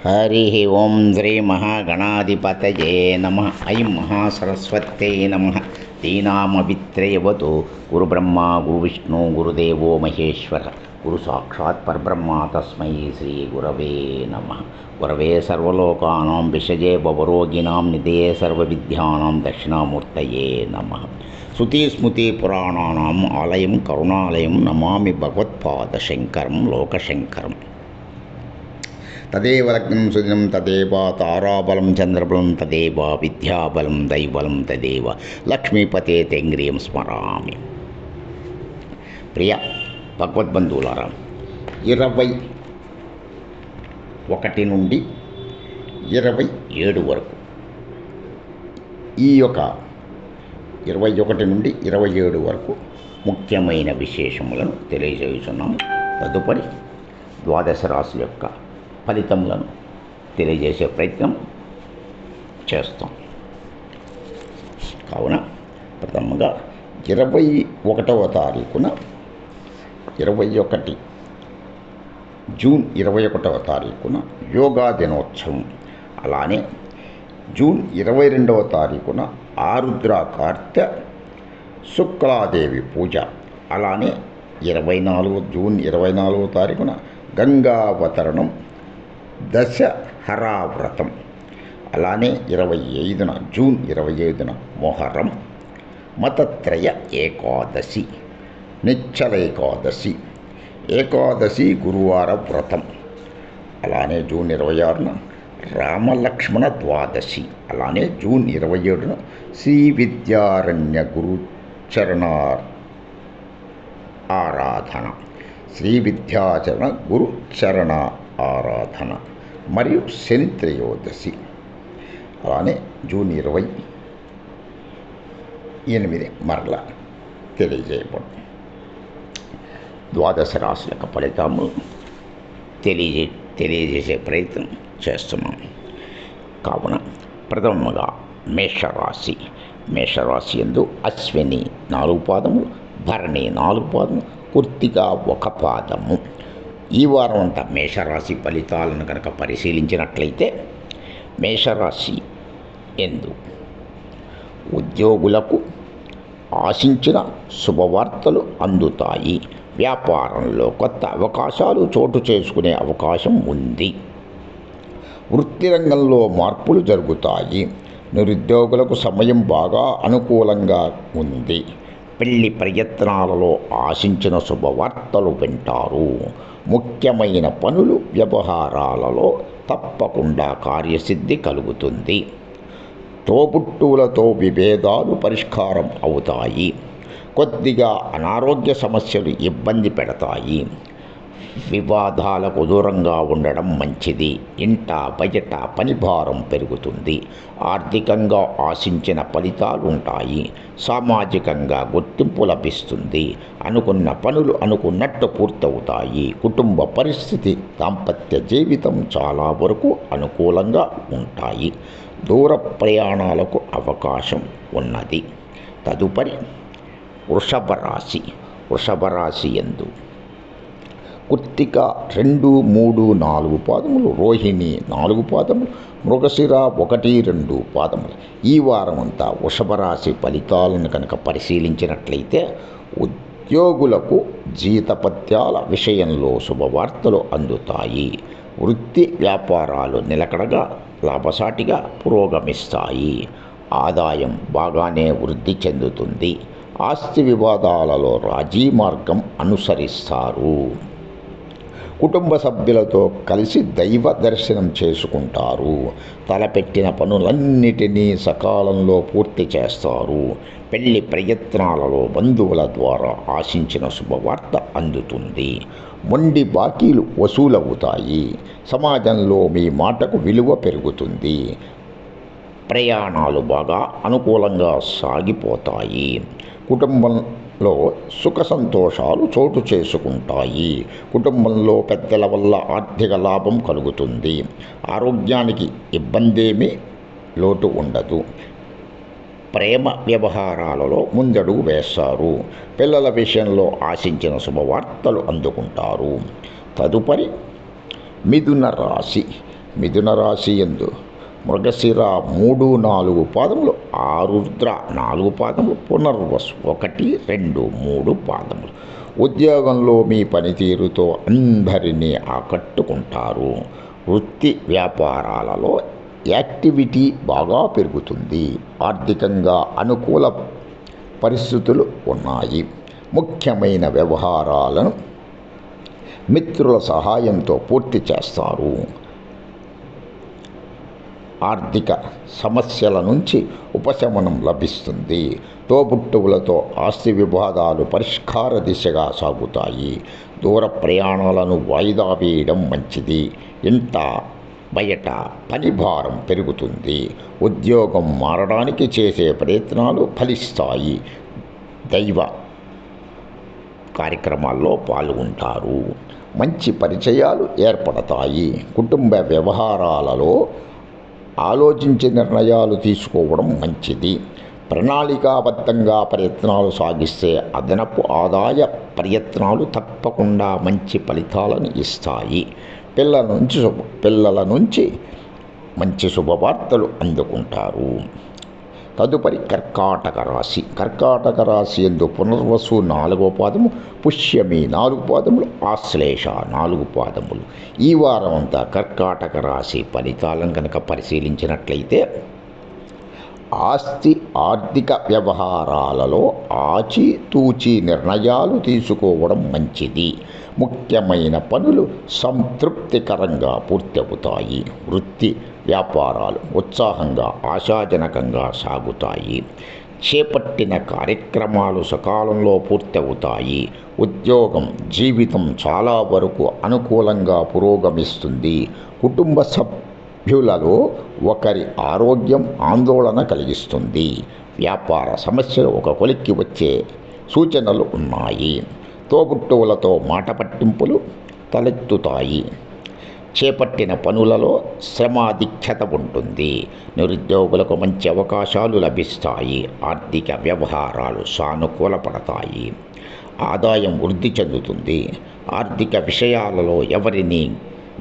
హరి ఓం శ్రీ మహాగణాధిపతయే నమ. ఐం మహాసరస్వత్యై నమ. దీనామవిత్రయవతు గురుబ్రహ్మ గురువిష్ణు గురుదేవో మహేశ్వర గురు సాక్షాత్ పరబ్రహ్మ తస్మై శ్రీ గురవే నమ. గురవే సర్వలోకానాం విషజే భవరోగిణాం నిధయే సర్వవిద్యానాం దక్షిణామూర్తయే నమ. శృతిస్మృతి పురాణానాం ఆలయం కరుణాలయం నమామి భగవత్పాదశంకరం లోకశంకరం. తదేవ లగ్నం సుదినం తదేవ తారాబలం చంద్రబలం తదేవ విద్యాబలం దైవబలం తదేవ లక్ష్మీపతే తెంగ్రియం స్మరామి. ప్రియ భగవద్బంధువులారా, 21 నుండి 27 వరకు ఈ యొక్క 21 నుండి 27 వరకు ముఖ్యమైన విశేషములను తెలియజేస్తున్నాము. తదుపరి ద్వాదశ రాశుల యొక్క ఫలితములను తెలియజేసే ప్రయత్నం చేస్తాం. కావున ప్రథమంగా 21వ తారీఖున 21 జూన్ 21వ తారీఖున యోగా దినోత్సవం, అలానే జూన్ 22వ తారీఖున ఆరుద్ర కార్తె శుక్లాదేవి పూజ, అలానే జూన్ 24వ తారీఖున గంగావతరణం దశహరా వ్రతం, అలానే జూన్ 25న మొహరం, మతత్రయ ఏకాదశి, నిశ్చల ఏకాదశి, ఏకాదశి గురువార వ్రతం, అలానే జూన్ 26న రామలక్ష్మణ ద్వాదశి, అలానే జూన్ 27న శ్రీ విద్యారణ్య గురుచరణ ఆరాధన, శ్రీ విద్యాచరణ గురుచరణ ఆరాధన మరియు శని త్రయోదశి, అలానే జూన్ 28 మరలా తెలియజేయబడు. ద్వాదశ రాశుల ఫలితాము తెలియజేసే ప్రయత్నం చేస్తున్నాం. కావున ప్రథమంగా మేషరాశి. మేషరాశి యందు అశ్విని 4 పాదములు, భరణి 4 పాదములు, కృత్తిక 1 పాదము. ఈ వారం అంతా మేషరాశి ఫలితాలను కనుక పరిశీలించినట్లయితే, మేషరాశి యందు ఉద్యోగులకు ఆశించిన శుభవార్తలు అందుతాయి. వ్యాపారంలో కొత్త అవకాశాలు చోటు చేసుకునే అవకాశం ఉంది. వృత్తి రంగంలో మార్పులు జరుగుతాయి. నిరుద్యోగులకు సమయం బాగా అనుకూలంగా ఉంది. పెళ్లి ప్రయత్నాలలో ఆశించిన శుభవార్తలు వింటారు. ముఖ్యమైన పనులు వ్యవహారాలలో తప్పకుండా కార్యసిద్ధి కలుగుతుంది. తోబుట్టువులతో విభేదాలు పరిష్కారం అవుతాయి. కొద్దిగా అనారోగ్య సమస్యలు ఇబ్బంది పెడతాయి. వివాదాలకు దూరంగా ఉండడం మంచిది. ఇంట బయట పనిభారం పెరుగుతుంది. ఆర్థికంగా ఆశించిన ఫలితాలు ఉంటాయి. సామాజికంగా గుర్తింపు లభిస్తుంది. అనుకున్న పనులు అనుకున్నట్టు పూర్తవుతాయి. కుటుంబ పరిస్థితి, దాంపత్య జీవితం చాలా వరకు అనుకూలంగా ఉంటాయి. దూర ప్రయాణాలకు అవకాశం ఉన్నది. తదుపరి వృషభ రాశి. వృషభ రాశి యందు కృత్తిక 2, 3, 4 పాదములు, రోహిణి 4 పాదములు, మృగశిర 1, 2 పాదములు. ఈ వారం అంతా వృషభ రాశి ఫలితాలను కనుక పరిశీలించినట్లయితే, ఉద్యోగులకు జీతపత్యాల విషయంలో శుభవార్తలు అందుతాయి. వృత్తి వ్యాపారాలు నిలకడగా లాభసాటిగా పురోగమిస్తాయి. ఆదాయం బాగానే వృద్ధి చెందుతుంది. ఆస్తి వివాదాలలో రాజీ మార్గం అనుసరిస్తారు. కుటుంబ సభ్యులతో కలిసి దైవ దర్శనం చేసుకుంటారు. తలపెట్టిన పనులన్నిటినీ సకాలంలో పూర్తి చేస్తారు. పెళ్లి ప్రయత్నాలలో బంధువుల ద్వారా ఆశించిన శుభవార్త అందుతుంది. మొండి బాకీలు వసూలవుతాయి. సమాజంలో మీ మాటకు విలువ పెరుగుతుంది. ప్రయాణాలు బాగా అనుకూలంగా సాగిపోతాయి. కుటుంబంలో సుఖ సంతోషాలు చోటు చేసుకుంటాయి. కుటుంబంలో పెద్దల వల్ల ఆర్థిక లాభం కలుగుతుంది. ఆరోగ్యానికి ఇబ్బందేమీ లోటు ఉండదు. ప్రేమ వ్యవహారాలలో ముందడుగు వేస్తారు. పిల్లల విషయంలో ఆశించిన శుభవార్తలు అందుకుంటారు. తదుపరి మిథున రాశి. మిథున రాశి యందు మృగశిర 3, 4 పాదములు, ఆరుద్ర 4 పాదములు, పునర్వసు 1, 2, 3 పాదములు. ఉద్యోగంలో మీ పనితీరుతో అందరినీ ఆకట్టుకుంటారు. వృత్తి వ్యాపారాలలో యాక్టివిటీ బాగా పెరుగుతుంది. ఆర్థికంగా అనుకూల పరిస్థితులు ఉన్నాయి. ముఖ్యమైన వ్యవహారాలను మిత్రుల సహాయంతో పూర్తి చేస్తారు. ఆర్థిక సమస్యల నుంచి ఉపశమనం లభిస్తుంది. తోబుట్టువులతో ఆస్తి వివాదాలు పరిష్కార దిశగా సాగుతాయి. దూర ప్రయాణాలను వాయిదా వేయడం మంచిది. ఇంట బయట పని భారం పెరుగుతుంది. ఉద్యోగం మారడానికి చేసే ప్రయత్నాలు ఫలిస్తాయి. దైవ కార్యక్రమాల్లో పాల్గొంటారు. మంచి పరిచయాలు ఏర్పడతాయి. కుటుంబ వ్యవహారాలలో ఆలోచించి నిర్ణయాలు తీసుకోవడం మంచిది. ప్రణాళికాబద్ధంగా ప్రయత్నాలు సాగిస్తే అదనపు ఆదాయ ప్రయత్నాలు తప్పకుండా మంచి ఫలితాలను ఇస్తాయి. పిల్లల నుంచి మంచి శుభవార్తలు అందుకుంటారు. తదుపరి కర్కాటక రాశి. కర్కాటక రాశి యందు పునర్వసు 4వ పాదము, పుష్యమి 4 పాదములు, ఆశ్లేష 4 పాదములు. ఈ వారం అంతా కర్కాటక రాశి ఫలితాలను కనుక పరిశీలించినట్లయితే ఆస్తి ఆర్థిక వ్యవహారాలలో ఆచితూచి నిర్ణయాలు తీసుకోవడం మంచిది. ముఖ్యమైన పనులు సంతృప్తికరంగా పూర్తవుతాయి. వృత్తి వ్యాపారాలు ఉత్సాహంగా ఆశాజనకంగా సాగుతాయి. చేపట్టిన కార్యక్రమాలు సకాలంలో పూర్తవుతాయి. ఉద్యోగం జీవితం చాలా వరకు అనుకూలంగా పురోగమిస్తుంది. కుటుంబ సభ్యులలో ఒకరి ఆరోగ్యం ఆందోళన కలిగిస్తుంది. వ్యాపార సమస్యలు ఒక కొలిక్కి వచ్చే సూచనలు ఉన్నాయి. తోబుట్టువులతో మాట పట్టింపులు తలెత్తుతాయి. చేపట్టిన పనులలో శ్రమాధిక్యత ఉంటుంది. నిరుద్యోగులకు మంచి అవకాశాలు లభిస్తాయి. ఆర్థిక వ్యవహారాలు సానుకూలపడతాయి. ఆదాయం వృద్ధి చెందుతుంది. ఆర్థిక విషయాలలో ఎవరిని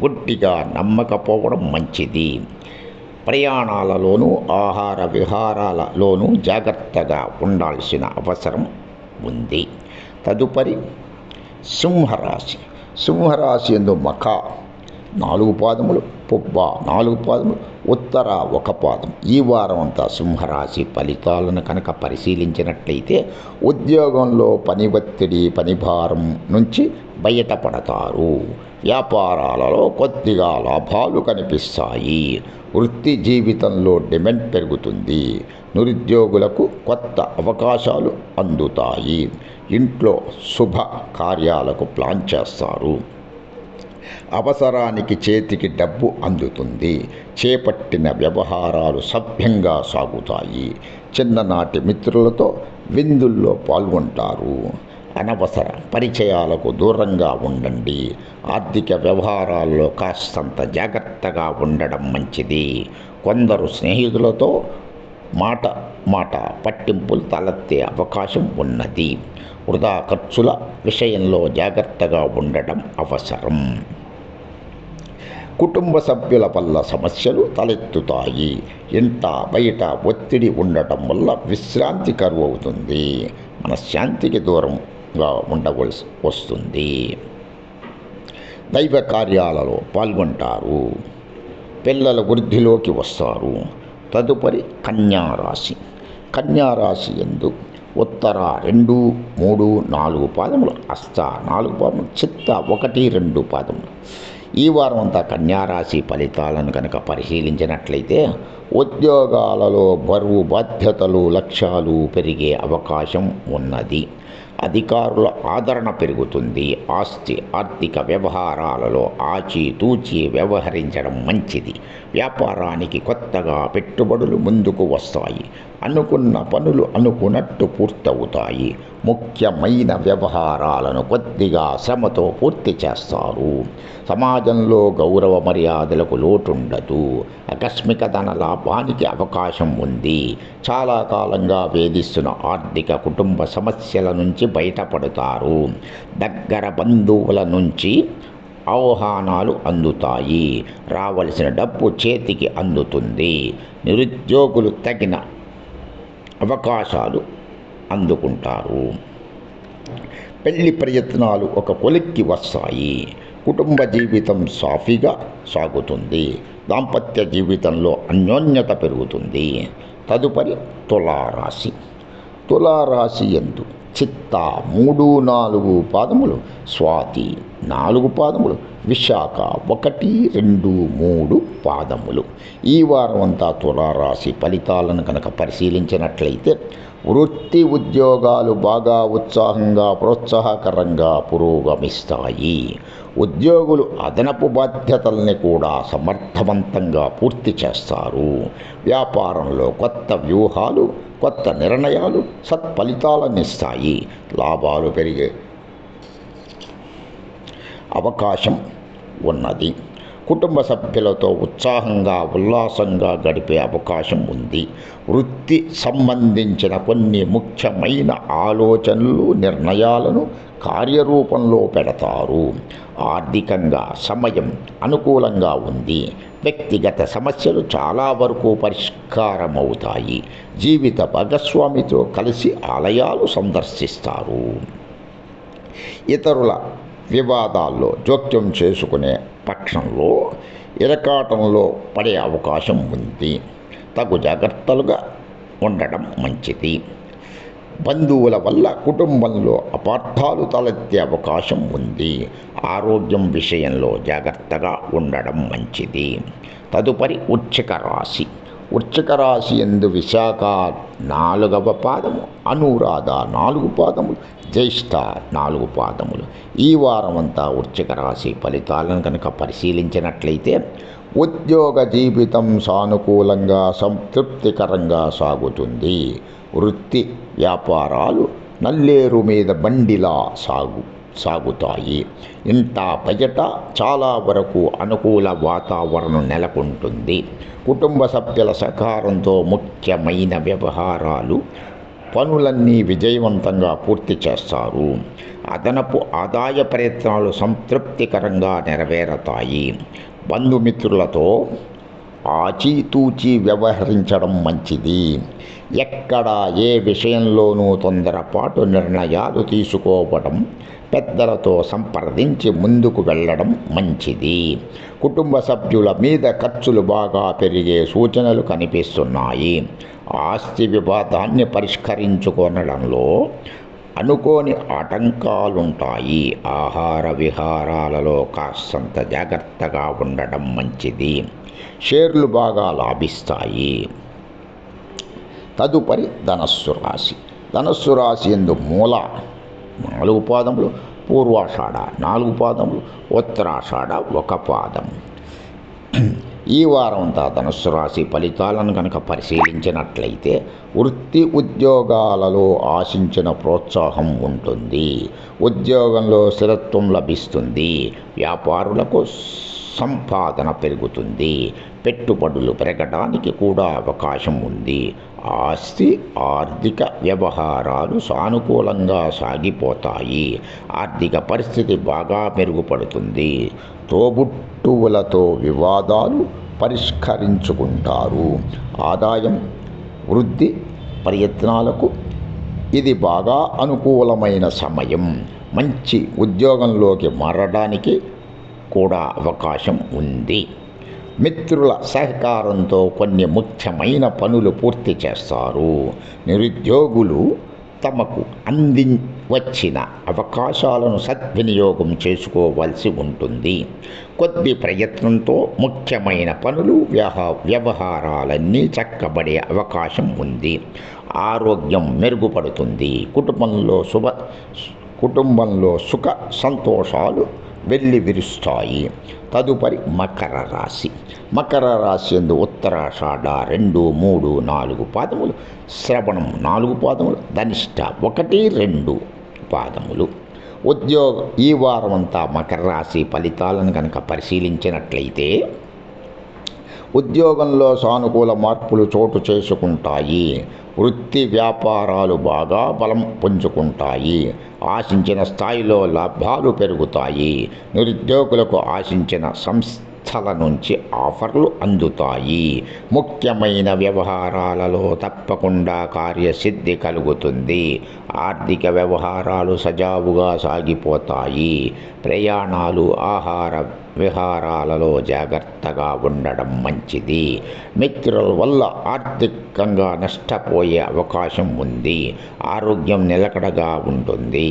గుడ్డిగా నమ్మకపోవడం మంచిది. ప్రయాణాలలోనూ ఆహార విహారాలలోనూ జాగ్రత్తగా ఉండాల్సిన అవసరం ఉంది. తదుపరి సింహరాశి. సింహరాశి యందు మఖ 4 పాదములు, పుబ్బ 4 పాదములు, ఉత్తర 1 పాదం. ఈ వారం అంతా సింహరాశి ఫలితాలను కనుక పరిశీలించినట్లయితే ఉద్యోగంలో పని ఒత్తిడి పని భారం నుంచి బయటపడతారు. వ్యాపారాలలో కొద్దిగా లాభాలు కనిపిస్తాయి. వృత్తి జీవితంలో డిమాండ్ పెరుగుతుంది. నిరుద్యోగులకు కొత్త అవకాశాలు అందుతాయి. ఇంట్లో శుభ కార్యాలకు ప్లాన్ చేస్తారు. అవసరానికి చేతికి డబ్బు అందుతుంది. చేపట్టిన వ్యవహారాలు సభ్యంగా సాగుతాయి. చిన్ననాటి మిత్రులతో విందుల్లో పాల్గొంటారు. అనవసర పరిచయాలకు దూరంగా ఉండండి. ఆర్థిక వ్యవహారాల్లో కాస్తంత జాగ్రత్తగా ఉండడం మంచిది. కొందరు స్నేహితులతో మాట పట్టింపులు తలెత్తే అవకాశం ఉన్నది. వృధా ఖర్చుల విషయంలో జాగ్రత్తగా ఉండడం అవసరం. కుటుంబ సభ్యుల వల్ల సమస్యలు తలెత్తుతాయి. ఇంట బయట ఒత్తిడి ఉండటం వల్ల విశ్రాంతి కరువు అవుతుంది. మనశ్శాంతికి దూరంగా ఉండవలసి వస్తుంది. దైవ కార్యాలలో పాల్గొంటారు. పిల్లల వృద్ధిలోకి వస్తారు. తదుపరి కన్యారాశి. కన్యారాశి యందు ఉత్తర 2, 3, 4 పాదములు, హస్త 4 పాదములు, చిత్త 1, 2 పాదములు. ఈ వారం అంతా కన్యారాశి ఫలితాలను కనుక పరిశీలించినట్లయితే ఉద్యోగాలలో బరువు బాధ్యతలు లక్ష్యాలు పెరిగే అవకాశం ఉన్నది. అధికారుల ఆదరణ పెరుగుతుంది. ఆస్తి ఆర్థిక వ్యవహారాలలో ఆచితూచి వ్యవహరించడం మంచిది. వ్యాపారానికి కొత్తగా పెట్టుబడులు ముందుకు వస్తాయి. అనుకున్న పనులు అనుకున్నట్టు పూర్తవుతాయి. ముఖ్యమైన వ్యవహారాలను కొద్దిగా శ్రమతో పూర్తి చేస్తారు. సమాజంలో గౌరవ మర్యాదలకు లోటుండదు. ఆకస్మిక ధన లాభానికి అవకాశం ఉంది. చాలా కాలంగా వేధిస్తున్న ఆర్థిక కుటుంబ సమస్యల నుంచి బయటపడతారు. దగ్గర బంధువుల నుంచి ఆహ్వానాలు అందుతాయి. రావలసిన డబ్బు చేతికి అందుతుంది. నిరుద్యోగులు తగిన అవకాశాలు అందుకుంటారు. పెళ్లి ప్రయత్నాలు ఒక కొలిక్కి వస్తాయి. కుటుంబ జీవితం సాఫీగా సాగుతుంది. దాంపత్య జీవితంలో అన్యోన్యత పెరుగుతుంది. తదుపరి తులారాశి. తులారాశి యందు చిత్త 3, 4 పాదములు, స్వాతి 4 పాదములు, విశాఖ 1, 2, 3 పాదములు. ఈ వారం అంతా తులారాశి ఫలితాలను కనుక పరిశీలించినట్లయితే వృత్తి ఉద్యోగాలు బాగా ఉత్సాహంగా ప్రోత్సాహకరంగా పురోగమిస్తాయి. ఉద్యోగులు అదనపు బాధ్యతల్ని కూడా సమర్థవంతంగా పూర్తి చేస్తారు. వ్యాపారంలో కొత్త వ్యూహాలు, కొత్త నిర్ణయాలు సత్ఫలితాలనిస్తాయి. లాభాలు పెరిగే అవకాశం ఉన్నది. కుటుంబ సభ్యులతో ఉత్సాహంగా ఉల్లాసంగా గడిపే అవకాశం ఉంది. వృత్తి సంబంధించిన కొన్ని ముఖ్యమైన ఆలోచనలు, నిర్ణయాలను కార్యరూపంలో పెడతారు. ఆర్థికంగా సమయం అనుకూలంగా ఉంది. వ్యక్తిగత సమస్యలు చాలా వరకు పరిష్కారమవుతాయి. జీవిత భాగస్వామితో కలిసి ఆలయాలు సందర్శిస్తారు. ఇతరుల వివాదాల్లో జోక్యం చేసుకునే పక్షంలో ఇరకాటంలో పడే అవకాశం ఉంది. తగు జాగ్రత్తలుగా ఉండడం మంచిది. బంధువుల వల్ల కుటుంబంలో అపార్థాలు తలెత్తే అవకాశం ఉంది. ఆరోగ్యం విషయంలో జాగ్రత్తగా ఉండడం మంచిది. తదుపరి వృశ్చిక రాశి. వృశ్చిక రాశి యందు విశాఖ 4వ పాదము, అనురాధ 4 పాదములు, జ్యేష్ఠ 4 పాదములు. ఈ వారమంతా వృశ్చిక రాశి ఫలితాలను కనుక పరిశీలించినట్లయితే ఉద్యోగ జీవితం సానుకూలంగా సంతృప్తికరంగా సాగుతుంది. వృత్తి వ్యాపారాలు నల్లేరు మీద బండిలా సాగుతాయి. ఇంట బయట చాలా వరకు అనుకూల వాతావరణం నెలకొంటుంది. కుటుంబ సభ్యుల సహకారంతో ముఖ్యమైన వ్యవహారాలు పనులన్నీ విజయవంతంగా పూర్తి చేస్తారు. అదనపు ఆదాయ ప్రయత్నాలు సంతృప్తికరంగా నెరవేరతాయి. బంధుమిత్రులతో ఆచితూచి వ్యవహరించడం మంచిది. ఎక్కడ ఏ విషయంలోనూ తొందరపాటు నిర్ణయాలు తీసుకోవడం, పెద్దలతో సంప్రదించి ముందుకు వెళ్ళడం మంచిది. కుటుంబ సభ్యుల మీద ఖర్చులు బాగా పెరిగే సూచనలు కనిపిస్తున్నాయి. ఆస్తి వివాదాన్ని పరిష్కరించుకొనడంలో అనుకోని ఆటంకాలుంటాయి. ఆహార విహారాలలో కాస్తంత జాగ్రత్తగా ఉండడం మంచిది. షేర్లు బాగా లాభిస్తాయి. తదుపరి ధనస్సు రాశి. ధనస్సు రాశి యందు మూల 4 పాదములు, పూర్వాషాఢ 4 పాదములు, ఉత్తరాషాఢ 1 పాదం. ఈ వారం అంతా ధనుస్సు రాశి ఫలితాలను కనుక పరిశీలించినట్లయితే వృత్తి ఉద్యోగాలలో ఆశించిన ప్రోత్సాహం ఉంటుంది. ఉద్యోగంలో స్థిరత్వం లభిస్తుంది. వ్యాపారులకు సంపాదన పెరుగుతుంది. పెట్టుబడులు పెరగడానికి కూడా అవకాశం ఉంది. ఆస్తి ఆర్థిక వ్యవహారాలు సానుకూలంగా సాగిపోతాయి. ఆర్థిక పరిస్థితి బాగా మెరుగుపడుతుంది. తోబుట్టువులతో వివాదాలు పరిష్కరించుకుంటారు. ఆదాయం వృద్ధి ప్రయత్నాలకు ఇది బాగా అనుకూలమైన సమయం. మంచి ఉద్యోగంలోకి మారడానికి కూడా అవకాశం ఉంది. మిత్రుల సహకారంతో కొన్ని ముఖ్యమైన పనులు పూర్తి చేస్తారు. నిరుద్యోగులు తమకు వచ్చిన అవకాశాలను సద్వినియోగం చేసుకోవాల్సి ఉంటుంది. కొద్ది ప్రయత్నంతో ముఖ్యమైన పనులు వ్యవహారాలన్నీ చక్కబడే అవకాశం ఉంది. ఆరోగ్యం మెరుగుపడుతుంది. కుటుంబంలో సుఖ సంతోషాలు వెల్లివిరుస్తాయి. తదుపరి మకర రాశి. మకర రాశి యందు ఉత్తరాషాఢ 2, 3, 4 పాదములు, శ్రవణం 4 పాదములు, ధనిష్ట 1, 2 పాదములు. ఈ వారం అంతా మకర రాశి ఫలితాలను కనుక పరిశీలించినట్లయితే ఉద్యోగంలో సానుకూల మార్పులు చోటు చేసుకుంటాయి. వృత్తి వ్యాపారాలు బాగా బలం పుంజుకుంటాయి. ఆశించిన స్థాయిలో లాభాలు పెరుగుతాయి. నిరుద్యోగులకు ఆశించిన సంస్థల నుంచి ఆఫర్లు అందుతాయి. ముఖ్యమైన వ్యవహారాలలో తప్పకుండా కార్యసిద్ధి కలుగుతుంది. ఆర్థిక వ్యవహారాలు సజావుగా సాగిపోతాయి. ప్రయాణాలు, ఆహార విహారాలలో జాగ్రత్తగా ఉండడం మంచిది. మిత్రుల వల్ల ఆర్థికంగా నష్టపోయే అవకాశం ఉంది. ఆరోగ్యం నిలకడగా ఉంటుంది.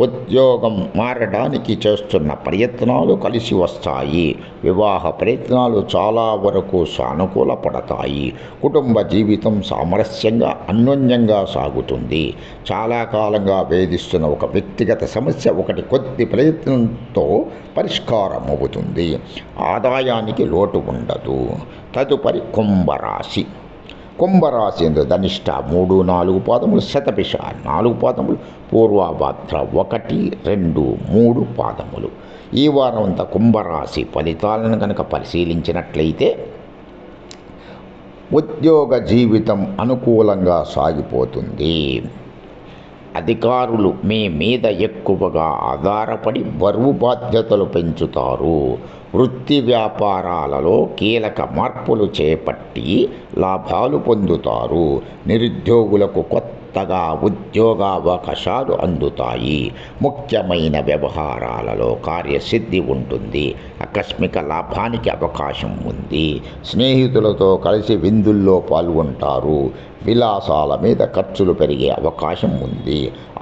ఉద్యోగం మారడానికి చేస్తున్న ప్రయత్నాలు కలిసి వస్తాయి. వివాహ ప్రయత్నాలు చాలా వరకు సానుకూల పడతాయి. కుటుంబ జీవితం సామరస్యంగా అన్యోన్యంగా సాగుతుంది. చాలా కాలంగా వేధిస్తున్న ఒక వ్యక్తిగత సమస్య ఒకటి కొద్ది ప్రయత్నంతో పరిష్కారం అవుతుంది. ఆదాయానికి లోటు ఉండదు. తదుపరి కుంభరాశి. కుంభరాశి ఎందు ధనిష్ట 3, 4 పాదములు, శతభిష 4 పాదములు, పూర్వభాద్ర 1, 2, 3 పాదములు. ఈ వారం అంతా కుంభరాశి ఫలితాలను కనుక పరిశీలించినట్లయితే ఉద్యోగ జీవితం అనుకూలంగా సాగిపోతుంది. అధికారులు మీ మీద ఎక్కువగా ఆధారపడి బరువు బాధ్యతలు పెంచుతారు. వృత్తి వ్యాపారాలలో కీలక మార్పులు చేపట్టి లాభాలు పొందుతారు. నిరుద్యోగులకు కొత్తగా ఉద్యోగావకాశాలు అందుతాయి. ముఖ్యమైన వ్యవహారాలలో కార్యసిద్ధి ఉంటుంది. ఆకస్మిక లాభానికి అవకాశం ఉంది. స్నేహితులతో కలిసి విందుల్లో పాల్గొంటారు. విలాసాల మీద ఖర్చులు పెరిగే అవకాశం ఉంది.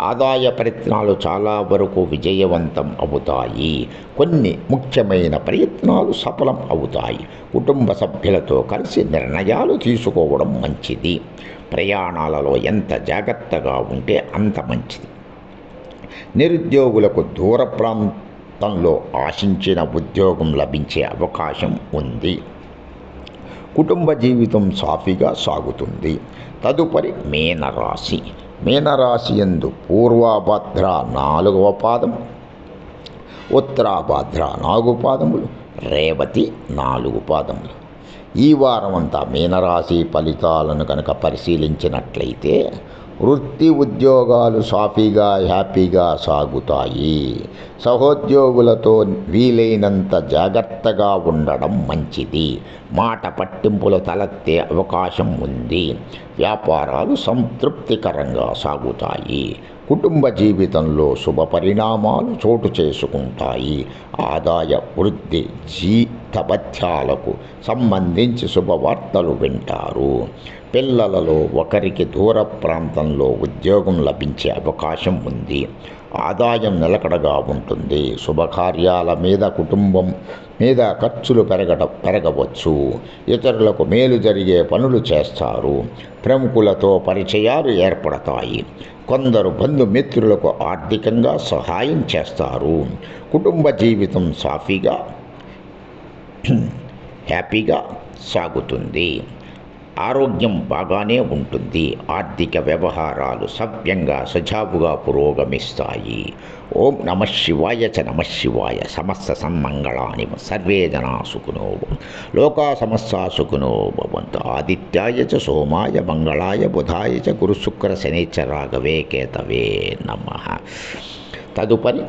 ఆదాయ ప్రయత్నాలు చాలా వరకు విజయవంతం అవుతాయి. కొన్ని ముఖ్యమైన ప్రయత్నాలు సఫలం అవుతాయి. కుటుంబ సభ్యులతో కలిసి నిర్ణయాలు తీసుకోవడం మంచిది. ప్రయాణాలలో ఎంత జాగ్రత్తగా ఉంటే అంత మంచిది. నిరుద్యోగులకు దూర ప్రాంతంలో ఆశించిన ఉద్యోగం లభించే అవకాశం ఉంది. కుటుంబ జీవితం సాఫీగా సాగుతుంది. తదుపరి మీనరాశి. మీనరాశి యందు పూర్వభద్ర 4వ పాదం, ఉత్తరాభద్ర 4 పాదములు, రేవతి 4 పాదములు. ఈ వారం అంతా మీనరాశి ఫలితాలను కనుక పరిశీలించినట్లయితే వృత్తి ఉద్యోగాలు సాఫీగా హ్యాపీగా సాగుతాయి. సహోద్యోగులతో వీలైనంత జాగ్రత్తగా ఉండడం మంచిది. మాట పట్టింపులు తలెత్తే అవకాశం ఉంది. వ్యాపారాలు సంతృప్తికరంగా సాగుతాయి. కుటుంబ జీవితంలో శుభ పరిణామాలు చోటు చేసుకుంటాయి. ఆదాయ వృద్ధి, జీతభత్యాలకు సంబంధించి శుభవార్తలు వింటారు. పిల్లలలో ఒకరికి దూర ప్రాంతంలో ఉద్యోగం లభించే అవకాశం ఉంది. ఆదాయం నిలకడగా ఉంటుంది. శుభకార్యాల మీద, కుటుంబం మీద ఖర్చులు పెరగవచ్చు. ఇతరులకు మేలు జరిగే పనులు చేస్తారు. ప్రముఖులతో పరిచయాలు ఏర్పడతాయి. కొందరు బంధుమిత్రులకు ఆర్థికంగా సహాయం చేస్తారు. కుటుంబ జీవితం సాఫీగా హ్యాపీగా సాగుతుంది. ఆరోగ్యం బాగానే ఉంటుంది. ఆర్థిక వ్యవహారాలు సవ్యంగా సజావుగా పురోగమిస్తాయి. ఓం నమః శివాయ చ నమః శివాయ. సమస్త సన్మంగళాని సర్వే జనా సుఖినో భవంతు. లోకా సమస్తా సుఖినో భవంతు. ఆదిత్యాయ చ సోమాయ మంగళాయ బుధాయ చ గురు శుక్ర శనిశ్చ రాఘవే కేతవే నమః. తదుపరి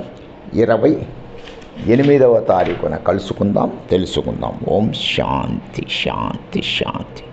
28వ తారీఖున కలుసుకుందాం, తెలుసుకుందాం. ఓం శాంతి శాంతి శాంతి.